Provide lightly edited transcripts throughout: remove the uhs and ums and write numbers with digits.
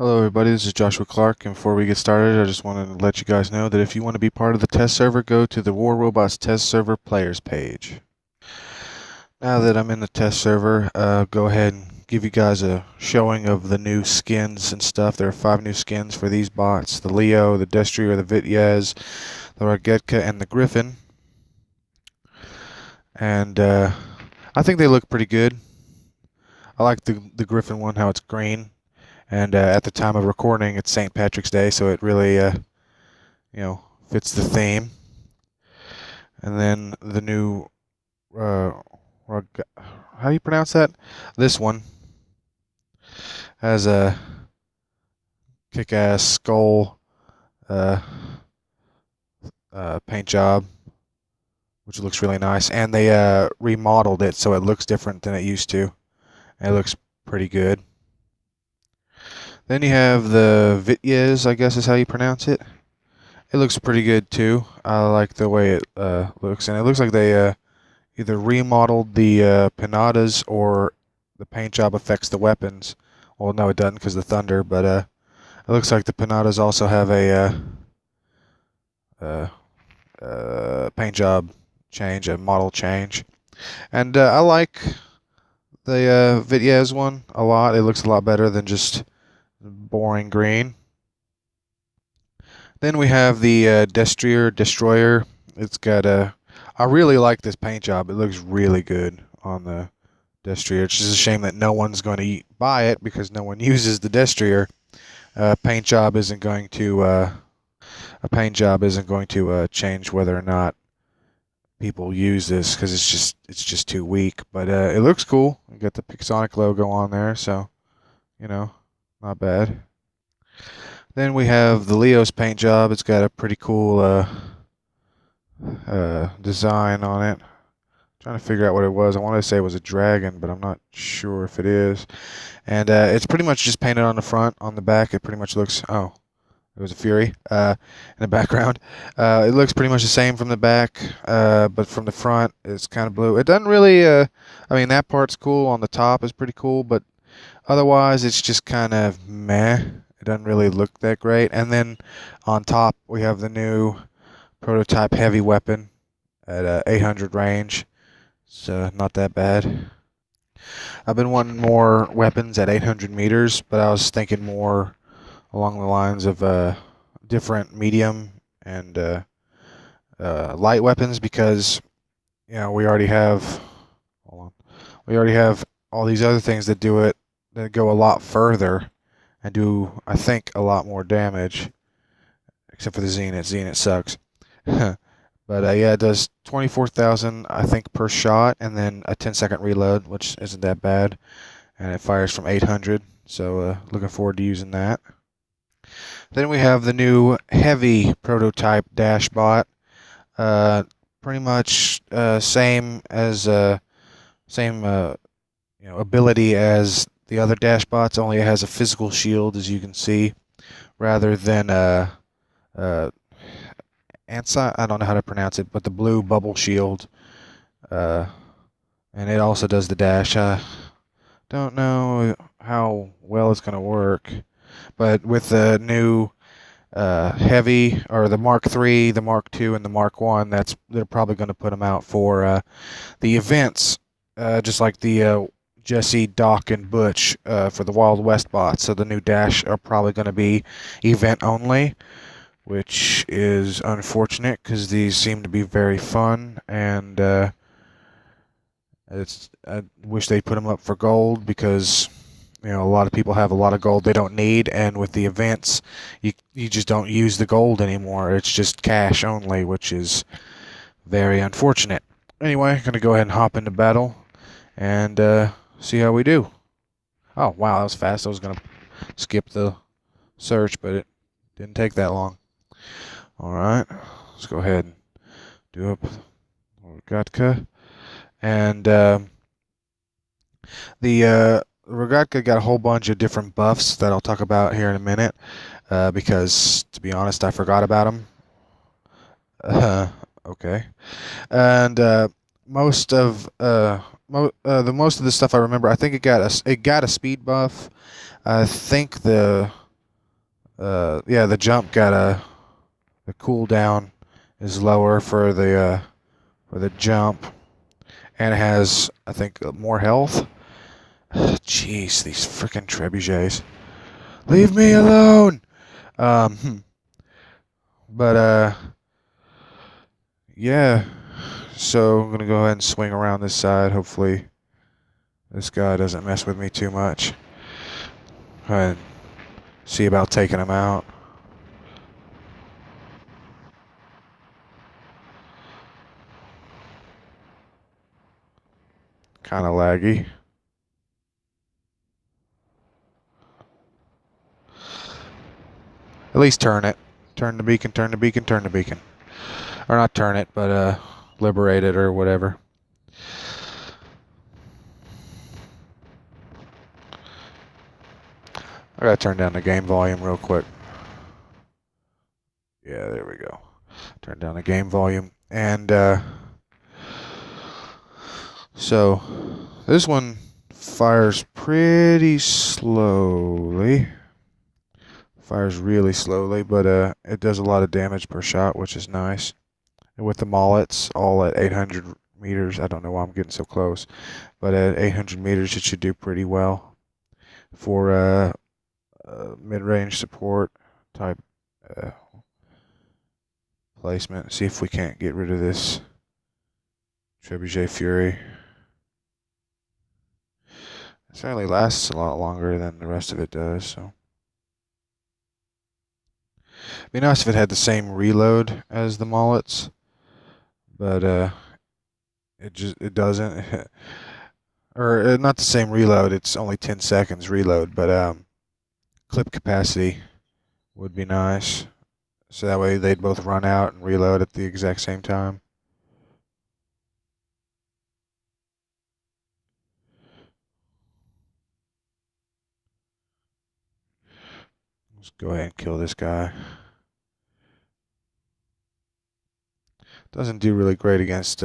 Hello everybody, this is Joshua Clark, and before we get started, I just wanted to let you guys know that if you want to be part of the test server, go to the War Robots test server players page. Now that I'm in the test server, go ahead and give you guys a showing of the new skins and stuff. There are 5 new skins for these bots: the Leo, the Destrier, the Vityaz, the Rogetka, and the Griffin. And I think they look pretty good. I like the Griffin one, how it's green. And at the time of recording, it's St. Patrick's Day, so it really, fits the theme. And then the new, how do you pronounce that? This one has a kick-ass skull paint job, which looks really nice. And they remodeled it so it looks different than it used to. And it looks pretty good. Then you have the Vityaz, I guess is how you pronounce it. It looks pretty good too. I like the way it looks, and it looks like they either remodeled the pinatas or the paint job affects the weapons. Well, no, it doesn't because the thunder, but it looks like the pinatas also have a paint job change, a model change. And I like the Vityaz one a lot. It looks a lot better than just boring green. Then we have the Destroyer. It's got a... I really like this paint job. It looks really good on the Destroyer. It's just a shame that no one's going to buy it because no one uses the Destroyer. A paint job isn't going to change whether or not people use this because it's just too weak. But it looks cool. You got the Pixonic logo on there, so not bad. Then we have the Leo's paint job. It's got a pretty cool design on it. Trying to figure out what it was. I want to say it was a dragon, but I'm not sure if it is. And it's pretty much just painted on the front. On the back, it pretty much looks... Oh, it was a Fury in the background. It looks pretty much the same from the back, but from the front, it's kind of blue. It doesn't really... I mean, that part's cool. On the top is pretty cool, but otherwise, it's just kind of meh. It doesn't really look that great. And then on top, we have the new prototype heavy weapon at 800 range. So not that bad. I've been wanting more weapons at 800 meters, but I was thinking more along the lines of different medium and light weapons because, we already have... Hold on. We already have all these other things that do it, that go a lot further and do, I think, a lot more damage. Except for the Zenith. Zenith sucks. But yeah, it does 24,000, I think, per shot, and then a 10-second reload, which isn't that bad. And it fires from 800, so looking forward to using that. Then we have the new heavy prototype Dash bot. Pretty much same ability as the other Dash bots, only it has a physical shield, as you can see, rather than I don't know how to pronounce it, but the blue bubble shield. And it also does the dash. Don't know how well it's going to work, but with the new heavy, or the Mark 3, the Mark 2, and the Mark 1, they're probably going to put them out for the events, just like the Jesse, Doc, and Butch for the Wild West bots. So the new Dash are probably going to be event only, which is unfortunate because these seem to be very fun, and I wish they put them up for gold because a lot of people have a lot of gold they don't need, and with the events, you just don't use the gold anymore. It's just cash only, which is very unfortunate. Anyway, I'm gonna go ahead and hop into battle and see how we do. Oh wow, that was fast. I was gonna skip the search, but it didn't take that long. Alright, let's go ahead and do up Rogetka. And the Rogetka got a whole bunch of different buffs that I'll talk about here in a minute, because, to be honest, I forgot about them. Okay. And most of the stuff I remember, I think it got a speed buff. I think the yeah, the jump got the cooldown is lower for the jump, and it has, I think, more health. Jeez, these freaking trebuchets. Leave me alone. Um, but yeah. So I'm gonna go ahead and swing around this side. Hopefully, this guy doesn't mess with me too much. And see about taking him out. Kind of laggy. At least turn it. Turn the beacon, turn the beacon, turn the beacon. Or not turn it, but liberate it or whatever. I gotta turn down the game volume real quick. Yeah, there we go. Turn down the game volume. And so this one fires pretty slowly. Fires really slowly, but it does a lot of damage per shot, which is nice. And with the mullets, all at 800 meters, I don't know why I'm getting so close, but at 800 meters, it should do pretty well for mid-range support type placement. See if we can't get rid of this Trebuchet Fury. It certainly lasts a lot longer than the rest of it does, so. It'd be nice if it had the same reload as the mullets, but it doesn't. Or not the same reload, it's only 10 seconds reload, but clip capacity would be nice. So that way they'd both run out and reload at the exact same time. Let's go ahead and kill this guy. Doesn't do really great against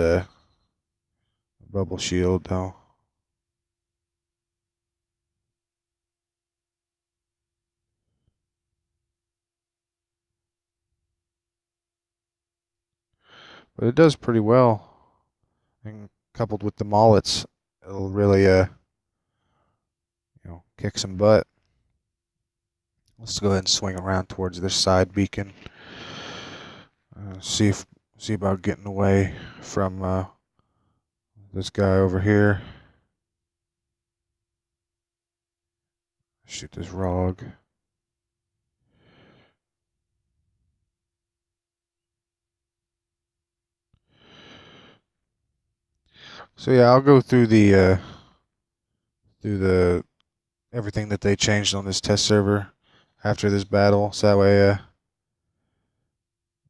bubble shield though. But it does pretty well. And coupled with the mullets, it'll really kick some butt. Let's go ahead and swing around towards this side beacon. See about getting away from this guy over here. Shoot this Rogue. So yeah, I'll go through the everything that they changed on this test server after this battle, so that way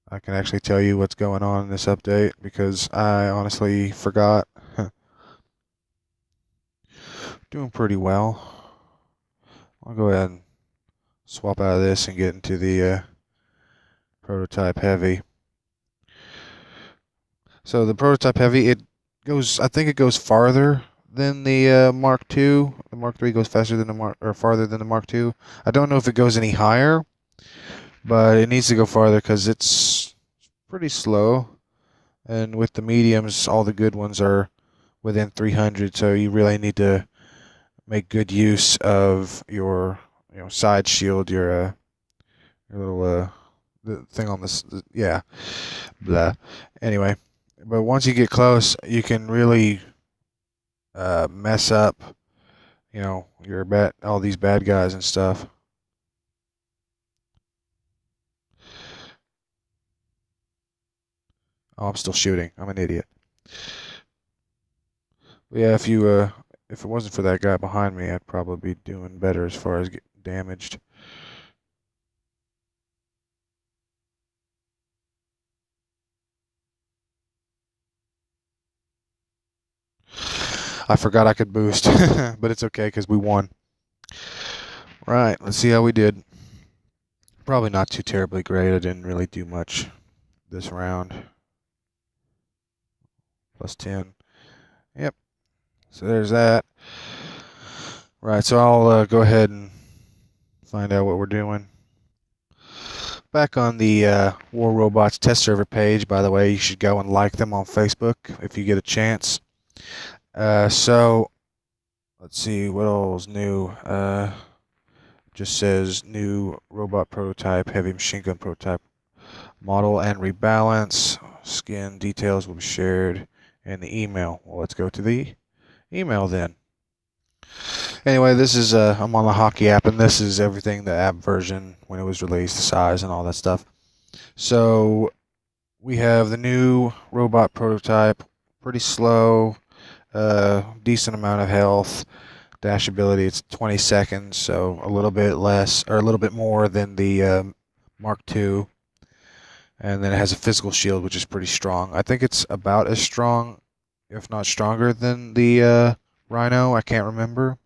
I can actually tell you what's going on in this update, because I honestly forgot. Doing pretty well. I'll go ahead and swap out of this and get into the prototype heavy. So the prototype heavy, I think it goes farther than the Mark II. The Mark III goes faster than farther than the Mark II. I don't know if it goes any higher, but it needs to go farther because it's pretty slow. And with the mediums, all the good ones are within 300, so you really need to make good use of your side shield, your little the thing on this, yeah, blah. Anyway, but once you get close, you can really mess up, all these bad guys and stuff. Oh, I'm still shooting. I'm an idiot. But yeah, if it wasn't for that guy behind me, I'd probably be doing better as far as getting damaged. I forgot I could boost, but it's okay because we won. Right, let's see how we did. Probably not too terribly great. I didn't really do much this round. Plus 10. Yep. So there's that. Right, so I'll go ahead and find out what we're doing. back on the War Robots test server page. By the way, you should go and like them on Facebook if you get a chance. So let's see what all's new. Just says new robot prototype, heavy machine gun prototype, model and rebalance. Skin details will be shared in the email. Well, let's go to the email then. Anyway, this is I'm on the hockey app, and this is everything, the app version when it was released, the size and all that stuff. So we have the new robot prototype, pretty slow, decent amount of health, dash ability. It's 20 seconds, so a little bit less or a little bit more than the Mark II. And then it has a physical shield, which is pretty strong. I think it's about as strong, if not stronger, than the Rhino. I can't remember.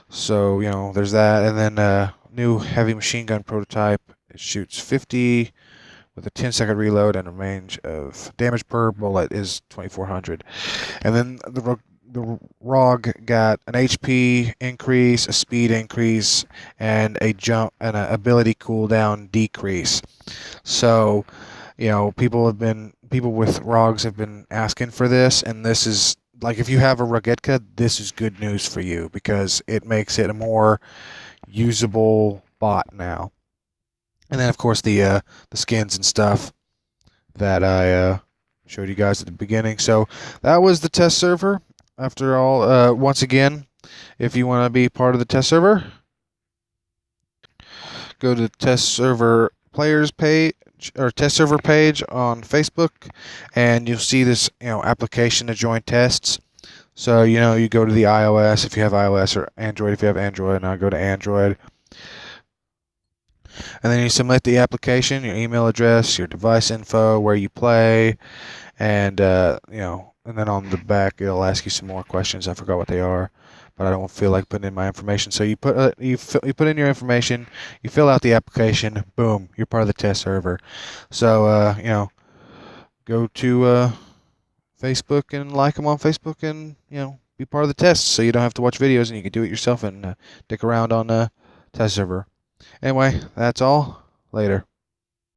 So, there's that. And then new heavy machine gun prototype. It shoots 50 with a 10-second reload, and a range of damage per bullet is 2,400. And then the ROG got an HP increase, a speed increase, and a jump and an ability cooldown decrease. So, people with ROGs have been asking for this, and this is like, if you have a Rogetka, this is good news for you because it makes it a more usable bot now. And then, of course, the skins and stuff that I showed you guys at the beginning. So that was the test server. After all, once again, if you want to be part of the test server, go to the test server players page or test server page on Facebook, and you'll see this application to join tests. So you go to the iOS if you have iOS, or Android if you have Android, and I go to Android. And then you submit the application, your email address, your device info, where you play, and and then on the back it'll ask you some more questions. I forgot what they are, but I don't feel like putting in my information. So you put in your information, you fill out the application, boom, you're part of the test server. So go to Facebook and like them on Facebook, and be part of the test, so you don't have to watch videos and you can do it yourself and dick around on the test server. Anyway, that's all. Later.